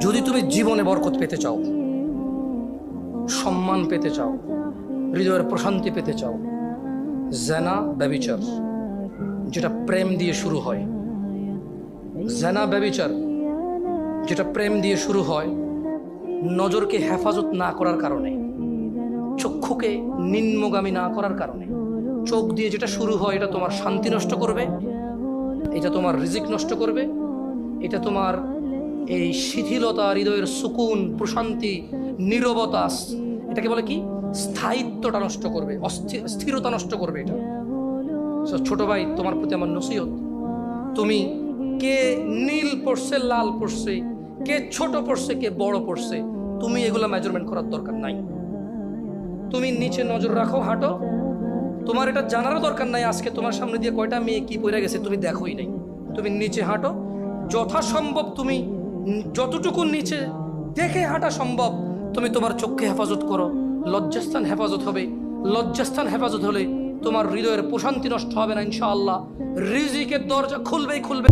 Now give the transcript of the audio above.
যদি তুমি জীবনে বরকত পেতে চাও, সম্মান পেতে চাও, হৃদয়ের প্রশান্তি পেতে চাও, জেনা ব্যভিচার যেটা প্রেম দিয়ে শুরু হয়, জেনা ব্যভিচার যেটা প্রেম দিয়ে শুরু হয়, নজরকে হেফাজত না করার কারণে, চক্ষুকে নিম্নগামী না করার কারণে, চোখ দিয়ে যেটা শুরু হয়, এটা তোমার শান্তি নষ্ট করবে, এটা তোমার রিজিক নষ্ট করবে, এটা তোমার এই শিথিলতা, হৃদয়ের সুকুন, প্রশান্তি, নীরবতা, এটাকে বলে কি, স্থায়িত্বটা নষ্ট করবে, স্থিরতা নষ্ট করবে এটা। ছোট ভাই, তোমার প্রতি আমার নসিহত, তুমি কে নীল পড়ছে, লাল পড়ছে, কে ছোট পড়ছে, কে বড় পড়ছে, তুমি এগুলো মেজারমেন্ট করার দরকার নাই। তুমি নিচে নজর রাখো, হাঁটো, তোমার এটা জানারও দরকার নাই আজকে তোমার সামনে দিয়ে কয়টা মেয়ে কি পড়ে গেছে তুমি দেখোই নাই। তুমি নিচে হাঁটো, যথাসম্ভব তুমি যতটুকু নিচে দেখে হাঁটা সম্ভব তুমি তোমার চোখকে হেফাজত করো। লজ্জাস্থান হেফাজত হবে, লজ্জাস্থান হেফাজত হলে তোমার হৃদয়ের প্রশান্তি নষ্ট হবে না ইনশাআল্লাহ। রিজিকের দরজা খুলবেই খুলবে।